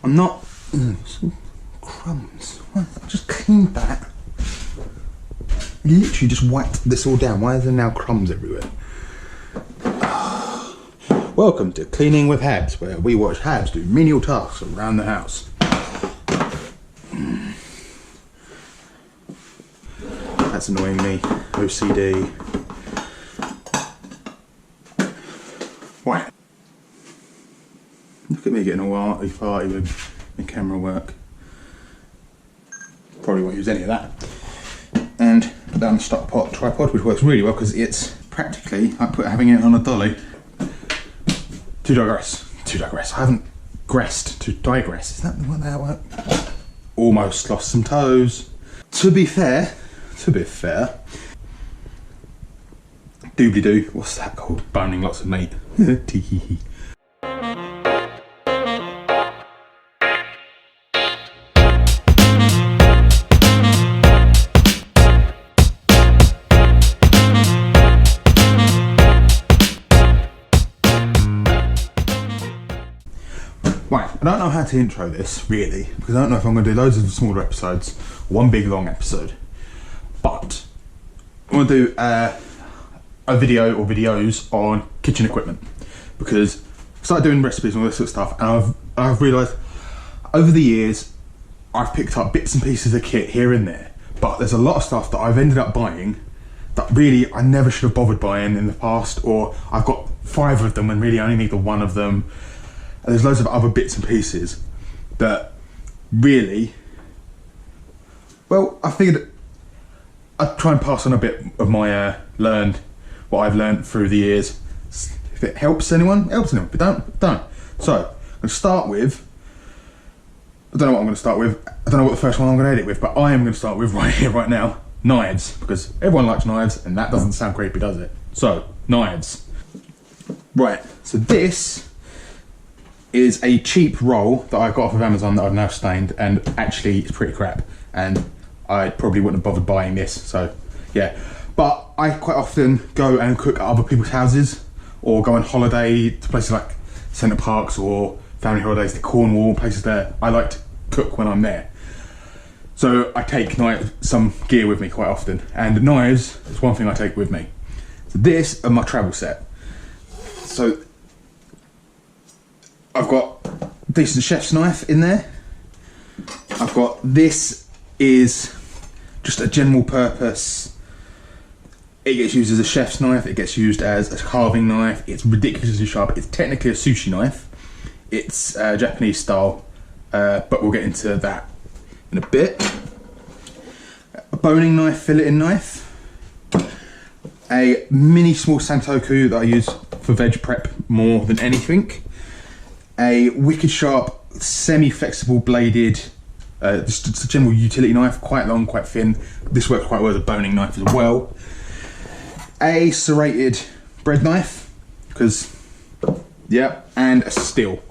I'm not... some crumbs. What? I just cleaned that. Literally just wiped this all down. Why are there now crumbs everywhere? Welcome to Cleaning with Habs, where we watch Habs do menial tasks around the house. That's annoying me. OCD. Right. Look at me getting all arty-farty with my camera work. Probably won't use any of that. And put down the stock pot tripod, which works really well because it's practically like having it on a dolly. To digress. I haven't gressed, to digress. Is that the one that works? Almost lost some toes. To be fair, doobly-doo, what's that called? Boning lots of meat. Tee-hee-hee. Right, I don't know how to intro this, really, because I don't know if I'm going to do loads of smaller episodes, or one big long episode, but I'm going to do a video or videos on kitchen equipment, because I started doing recipes and all this sort of stuff, and I've realised over the years I've picked up bits and pieces of kit here and there, but there's a lot of stuff that I've ended up buying that really I never should have bothered buying in the past, or I've got 5 of them and really I only need the 1 of them. And there's loads of other bits and pieces that really, well, I figured I'd try and pass on a bit of my what I've learned through the years. If it helps anyone, helps anyone. If it don't. So, I'm going to start with, I don't know what I'm going to start with. I don't know what the first one I'm going to edit with, but I am going to start with right here, right now, knives. Because everyone likes knives, and that doesn't sound creepy, does it? So, knives. Right, so this is a cheap roll that I got off of Amazon that I've now stained, and actually it's pretty crap, and I probably wouldn't have bothered buying this, so yeah. But I quite often go and cook at other people's houses, or go on holiday to places like Centre Parks or family holidays to Cornwall, places there I like to cook when I'm there. So I take some gear with me quite often, and knives is one thing I take with me. So this is my travel set. So I've got a decent chef's knife in there. I've got, this is just a general purpose. It gets used as a chef's knife, it gets used as a carving knife, it's ridiculously sharp. It's technically a sushi knife. It's Japanese style, but we'll get into that in a bit. A boning knife, filleting knife. A mini small Santoku that I use for veg prep more than anything. A wicked sharp, semi-flexible bladed, just a general utility knife, quite long, quite thin. This works quite well as a boning knife as well. A serrated bread knife, because, yeah, and a steel.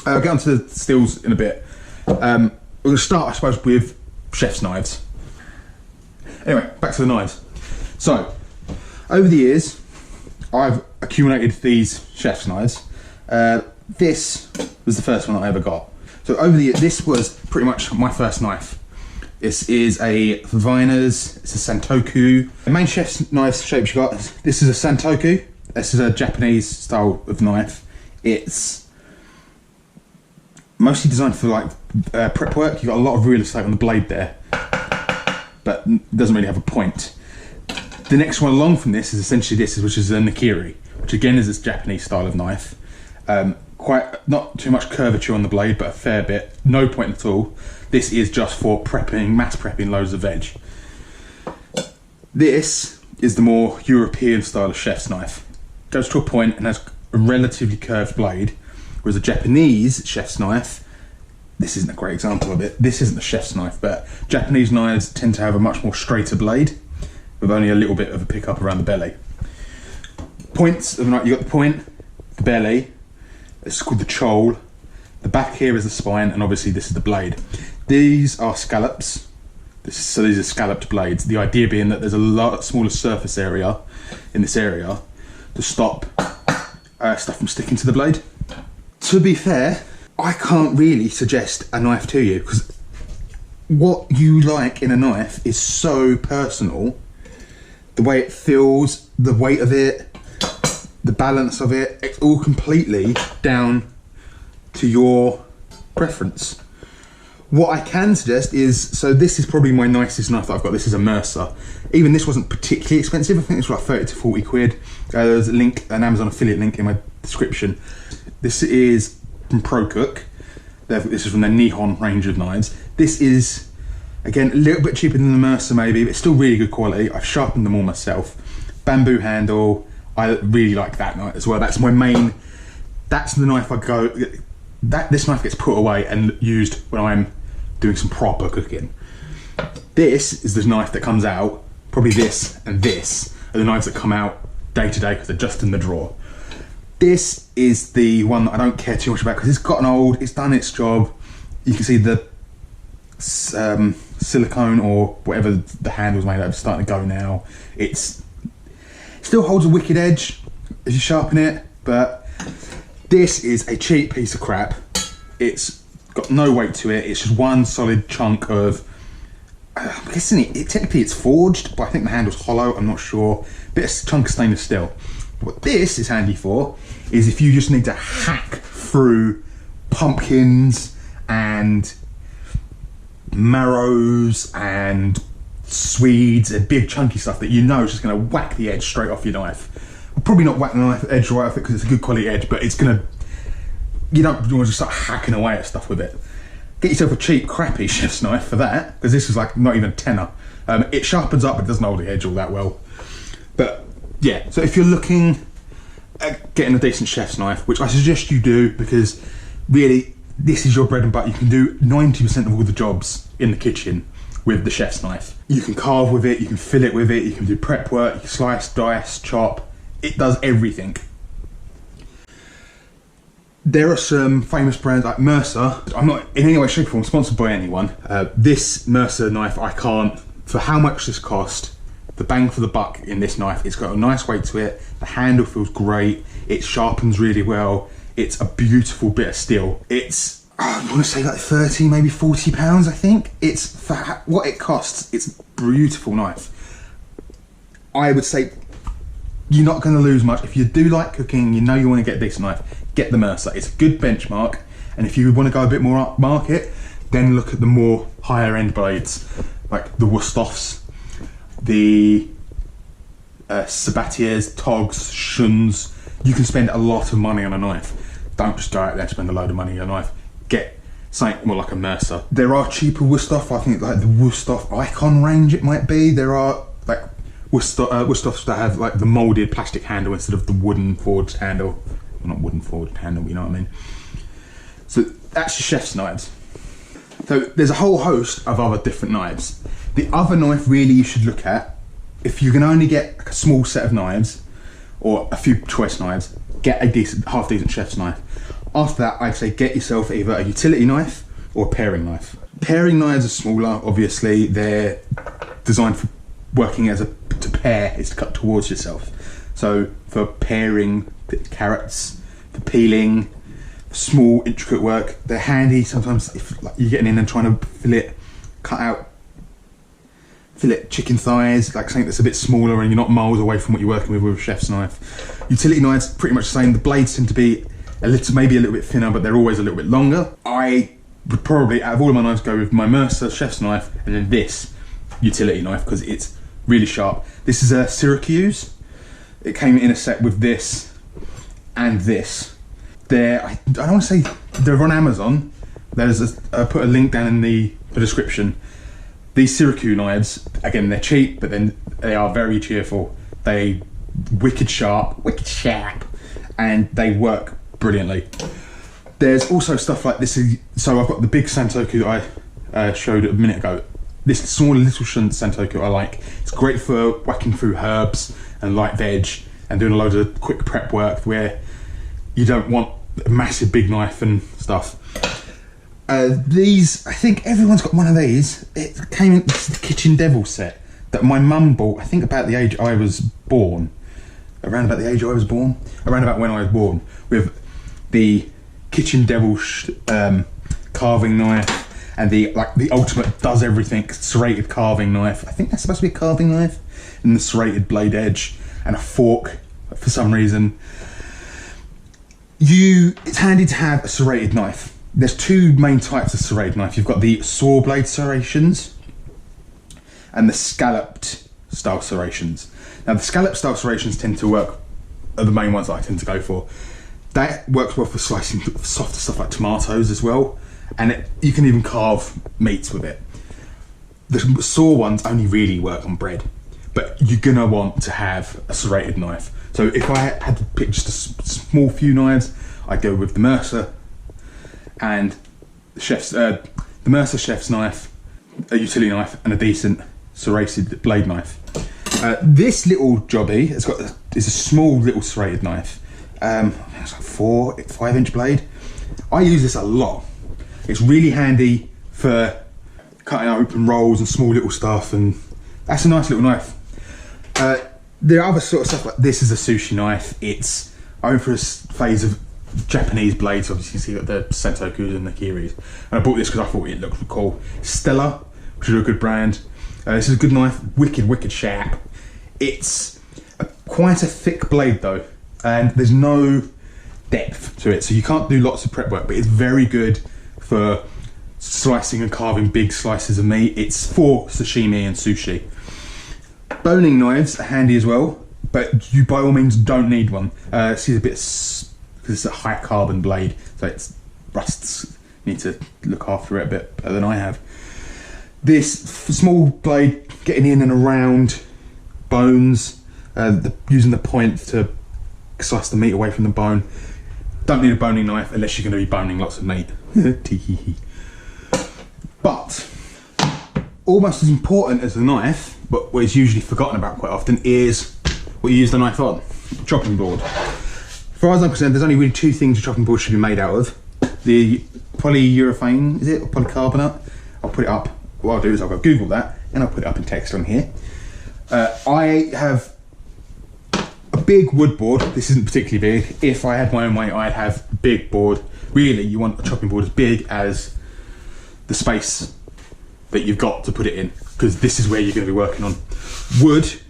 I'll get onto the steels in a bit. We're going to start, I suppose, with chef's knives. Anyway, back to the knives. So, over the years, I've accumulated these chef's knives. This was the first one I ever got. So over the years, this was pretty much my first knife. This is a Viners, it's a Santoku. The main chef's knife shapes you got, this is a Santoku. This is a Japanese style of knife. It's mostly designed for like prep work. You've got a lot of real estate on the blade there, but it doesn't really have a point. The next one along from this is essentially this, which is a Nakiri, which again is this Japanese style of knife. Quite not too much curvature on the blade, but a fair bit. No point at all. This is just for prepping, mass prepping loads of veg. This is the more European style of chef's knife. Goes to a point and has a relatively curved blade, whereas a Japanese chef's knife, this isn't a great example of it. This isn't a chef's knife, but Japanese knives tend to have a much more straighter blade with only a little bit of a pickup around the belly. Points of the knife, you got the point, the belly. It's called the chole. The back here is the spine, and obviously this is the blade. These are scallops. So these are scalloped blades. The idea being that there's a lot smaller surface area in this area to stop stuff from sticking to the blade. To be fair, I can't really suggest a knife to you because what you like in a knife is so personal. The way it feels, the weight of it, the balance of it, it's all completely down to your preference. What I can suggest is, so this is probably my nicest knife that I've got. This is a Mercer. Even this wasn't particularly expensive. I think it's like 30 to 40 quid. There's a link, an Amazon affiliate link in my description. This is from ProCook. This is from their Nihon range of knives. This is, again, a little bit cheaper than the Mercer maybe, but it's still really good quality. I've sharpened them all myself. Bamboo handle. I really like that knife as well. That's my main, that's the knife I go, this knife gets put away and used when I'm doing some proper cooking. This is the knife that comes out, probably this and this are the knives that come out day to day because they're just in the drawer. This is the one that I don't care too much about because it's gotten old, it's done its job. You can see the silicone or whatever the handle's made out of starting to go now. It still holds a wicked edge as you sharpen it, but this is a cheap piece of crap. It's got no weight to it. It's just one solid chunk of, I'm guessing technically it's forged, but I think the handle's hollow, I'm not sure. Bit of chunk of stainless steel. What this is handy for is if you just need to hack through pumpkins and marrows and Swedes and big chunky stuff that you know is just going to whack the edge straight off your knife. I'll probably not whack the knife edge right off it because it's a good quality edge, but it's going to, you don't want to just start hacking away at stuff with it. Get yourself a cheap crappy chef's knife for that, because this is like not even a tenner. It sharpens up but doesn't hold the edge all that well. But yeah, so if you're looking at getting a decent chef's knife, which I suggest you do because really this is your bread and butter, you can do 90% of all the jobs in the kitchen with the chef's knife. You can carve with it, you can fillet with it, you can do prep work, you can slice, dice, chop. It does everything. There are some famous brands like Mercer. I'm not in any way, shape or form sponsored by anyone. This Mercer knife, I can't, for how much this cost, the bang for the buck in this knife, it's got a nice weight to it, the handle feels great, it sharpens really well, it's a beautiful bit of steel. It's, I want to say like 30, maybe 40 pounds, I think. It's, for what it costs, it's a beautiful knife. I would say you're not going to lose much. If you do like cooking, you know you want to get a decent knife, get the Mercer. It's a good benchmark, and if you want to go a bit more upmarket, then look at the more higher end blades, like the Wusthoffs, the Sabatiers, Togs, Shuns. You can spend a lot of money on a knife. Don't just go out there and spend a load of money on a knife. Get something more like a Mercer. There are cheaper Wusthoff, I think like the Wusthoff Icon range it might be. There are like Wusthoffs that have like the moulded plastic handle instead of the wooden forged handle. Well, not wooden forged handle, but you know what I mean. So that's your chef's knives. So there's a whole host of other different knives. The other knife really you should look at, if you can only get a small set of knives or a few choice knives, get a decent, half decent chef's knife. After that, I'd say get yourself either a utility knife or a paring knife. Paring knives are smaller, obviously. They're designed for working as to pair, is to cut towards yourself. So for paring carrots, for peeling, small intricate work, they're handy sometimes if like, you're getting in and trying to fillet chicken thighs, like something that's a bit smaller and you're not miles away from what you're working with a chef's knife. Utility knives, pretty much the same. The blades tend to be maybe a little bit thinner, but they're always a little bit longer. I would probably, out of all of my knives, go with my Mercer chef's knife and then this utility knife because it's really sharp. This is a Syracuse. It came in a set with this and this. I don't want to say they're on Amazon. I put a link down in the description. These Syracuse knives, again, they're cheap, but then they are very cheerful. They wicked sharp, and they work brilliantly. There's also stuff like this. So I've got the big Santoku that I showed a minute ago. This small little Santoku I like. It's great for whacking through herbs and light veg and doing a load of quick prep work where you don't want a massive big knife and stuff. These, I think everyone's got one of these. It came in the Kitchen Devil set that my mum bought, I think about the age I was born. Around about when I was born, with the kitchen devil carving knife, and the ultimate does everything serrated carving knife. I think that's supposed to be a carving knife, and the serrated blade edge, and a fork for some reason. It's handy to have a serrated knife. There's two main types of serrated knife. You've got the saw blade serrations and the scalloped style serrations. Now the scalloped style serrations tend to work, are the main ones that I tend to go for. That works well for slicing softer stuff like tomatoes as well, and you can even carve meats with it. The saw ones only really work on bread, but you're gonna want to have a serrated knife. So if I had to pick just a small few knives, I'd go with the Mercer and the Mercer chef's knife, a utility knife, and a decent serrated blade knife. This little jobby is a small little serrated knife. It's like 4-5 inch blade. I use this a lot. It's really handy for cutting open rolls and small little stuff, and that's a nice little knife. The other sort of stuff like this is a sushi knife. I went through a phase of Japanese blades. Obviously, you see got the Sentokus and the Kiris, and I bought this because I thought it looked cool. Stella, which is a good brand. This is a good knife, wicked sharp. It's quite a thick blade though, and there's no depth to it, so you can't do lots of prep work, but it's very good for slicing and carving big slices of meat. It's for sashimi and sushi. Boning knives are handy as well, but you by all means don't need one. See a bit, because it's a high carbon blade, so it's rusts. You need to look after it a bit better than I have. This small blade getting in and around bones, using the point to slice the meat away from the bone. Don't need a boning knife unless you're going to be boning lots of meat. But almost as important as the knife, but what is usually forgotten about quite often, is what you use the knife on. Chopping board. As far as I'm concerned, there's only really two things a chopping board should be made out of. The polyurethane, is it, or polycarbonate? I'll put it up. What I'll do is I'll go Google that, and I'll put it up in text on here. I have a big wood board. This isn't particularly big. If I had my own way, I'd have a big board. Really, you want a chopping board as big as the space that you've got to put it in, because this is where you're going to be working on. Wood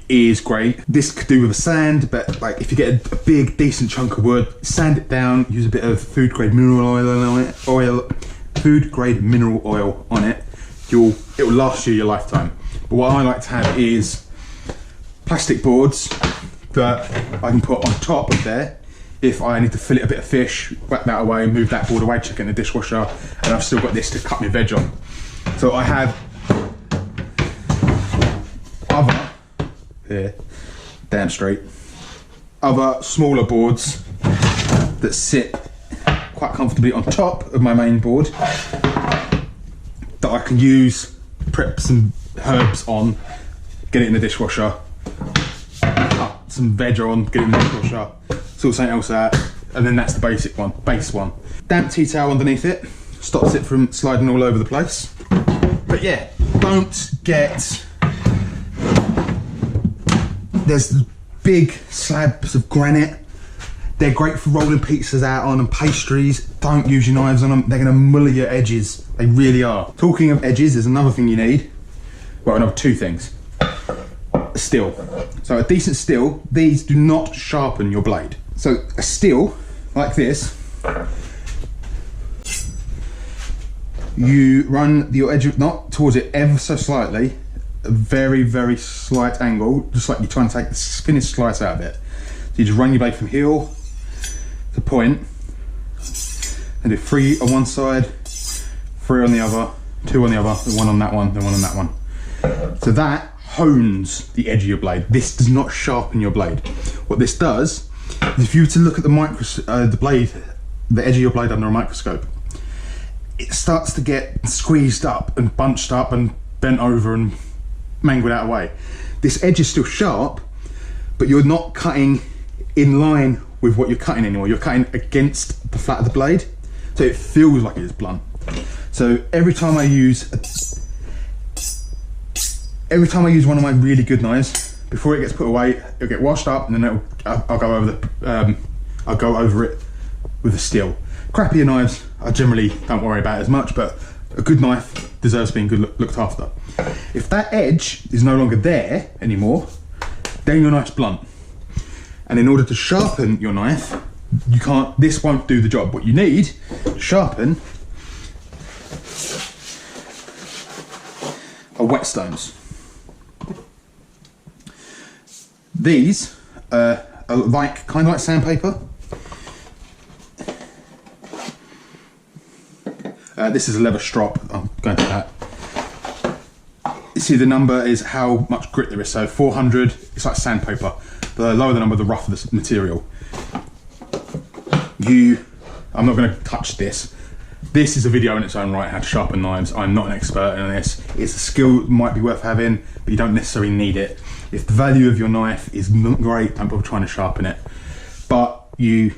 is great. This could do with a sand, but like if you get a big decent chunk of wood, sand it down, use a bit of food grade mineral oil on it, it will last you your lifetime. But what I like to have is plastic boards that I can put on top of there. If I need to fillet a bit of fish, whack that away, move that board away, chuck it in the dishwasher, and I've still got this to cut my veg on. So I have other, here, damn straight, other smaller boards that sit quite comfortably on top of my main board that I can use, prep some herbs on, get it in the dishwasher, cut some veg on, get it in the dishwasher, sort something else out, and then that's the base one. Damp tea towel underneath it, stops it from sliding all over the place. But yeah, don't get, there's big slabs of granite. They're great for rolling pizzas out on and pastries. Don't use your knives on them. They're gonna muller your edges. They really are. Talking of edges, there's another thing you need. Well, another two things. A steel. So a decent steel, these do not sharpen your blade. So a steel, like this, you run your edge not towards it ever so slightly, a very slight angle, just like you're trying to take the thinnest slice out of it. So you just run your blade from heel to point, and do 3 on one side, 3 on the other, 2 on the other, then 1 on that one, then 1 on that one. So that hones the edge of your blade. This does not sharpen your blade. What this does is, if you were to look at the edge of your blade under a microscope, it starts to get squeezed up and bunched up and bent over and mangled out of the way. This edge is still sharp, but you're not cutting in line with what you're cutting anymore. You're cutting against the flat of the blade, so it feels like it's blunt. So every time I use one of my really good knives, before it gets put away, it'll get washed up, and then I'll go over it with a steel. Crappier knives I generally don't worry about as much, but a good knife deserves being looked after. If that edge is no longer there anymore, then your knife's blunt. And in order to sharpen your knife, this won't do the job. What you need to sharpen are whetstones. These are kind of like sandpaper. This is a leather strop. I'm going to that. You see the number is how much grit there is. So 400, it's like sandpaper. The lower the number, the rougher the material. I'm not going to touch this. This is a video in its own right, how to sharpen knives. I'm not an expert in this. It's a skill that might be worth having, but you don't necessarily need it. If the value of your knife is not great, don't bother trying to sharpen it. But you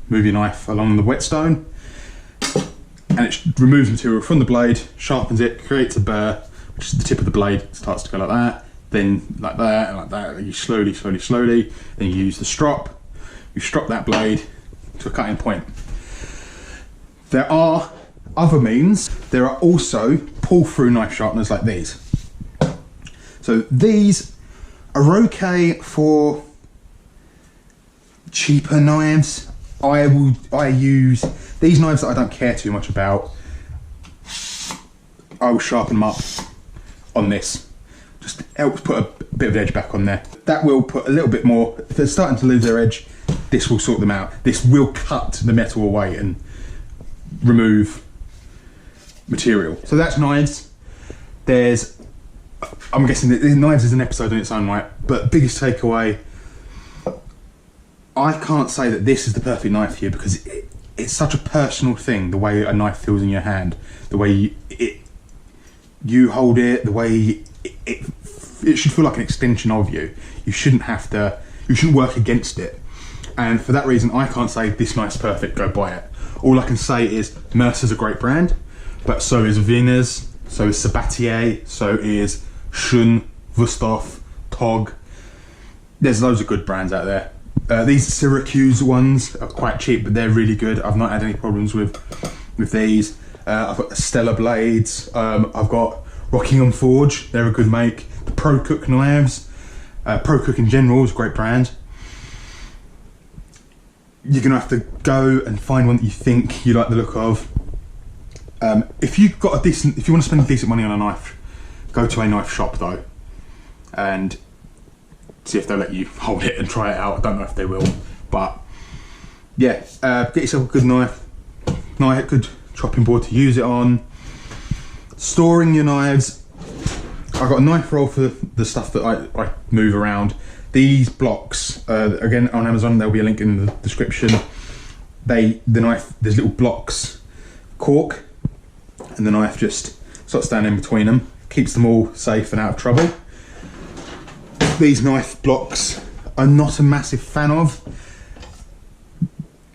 move your knife along the whetstone, and it removes material from the blade, sharpens it, creates a burr, which is the tip of the blade. It starts to go like that, then like that, and like that. You slowly, then you use the strop. You strop that blade to a cutting point. There are other means. There are also pull-through knife sharpeners like these. So these are okay for cheaper knives. I use these knives that I don't care too much about. I will sharpen them up on this. Just helps put a bit of edge back on there. That will put a little bit more. If they're starting to lose their edge, this will sort them out. This will cut the metal away and remove material. So that's knives. I'm guessing that knives is an episode in its own right, but biggest takeaway, I can't say that this is the perfect knife for you, because it's such a personal thing, the way a knife feels in your hand, the way you hold it, the way it should feel like an extension of you. You shouldn't work against it. And for that reason, I can't say this knife's perfect, go buy it. All I can say is Mercer's a great brand, but so is Winners, so is Sabatier, so is Shun, Wusthof, Tog. There's loads of good brands out there. These Syracuse ones are quite cheap, but they're really good. I've not had any problems with these. I've got the Stella blades. I've got Rockingham Forge. They're a good make. The Pro Cook knives. Pro Cook in general is a great brand. You're gonna have to go and find one that you think you like the look of. If you want to spend decent money on a knife, go to a knife shop though, and see if they'll let you hold it and try it out. I don't know if they will, but yeah, get yourself a good knife, a good chopping board to use it on. Storing your knives, I've got a knife roll for the stuff that I move around. These blocks, again on Amazon, there'll be a link in the description. The knife, there's little blocks, cork, and the knife just sort of stands in between them, keeps them all safe and out of trouble. These knife blocks I'm not a massive fan of,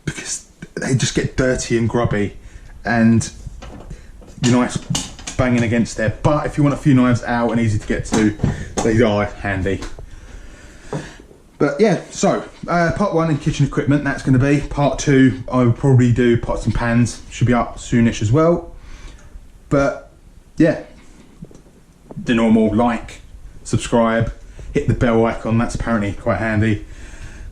because they just get dirty and grubby and your knife's banging against there. But if you want a few knives out and easy to get to, they are handy. But yeah, so part 1 in kitchen equipment, that's going to be. Part 2, I will probably do pots and pans, should be up soonish as well. But yeah, the normal like, subscribe, hit the bell icon, that's apparently quite handy.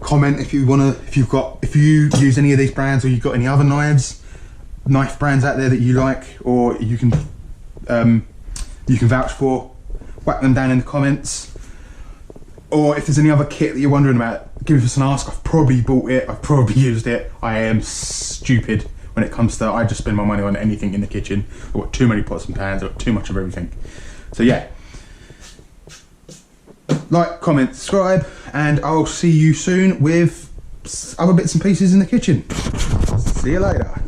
Comment if you if you use any of these brands, or you've got any other knife brands out there that you like, or you can vouch for. Whack them down in the comments. Or if there's any other kit that you're wondering about, give us an ask. I've probably bought it, I've probably used it. I am stupid when it comes to, I just spend my money on anything in the kitchen. I've got too many pots and pans, I've got too much of everything. So yeah, like, comment, subscribe, and I'll see you soon with other bits and pieces in the kitchen. See you later.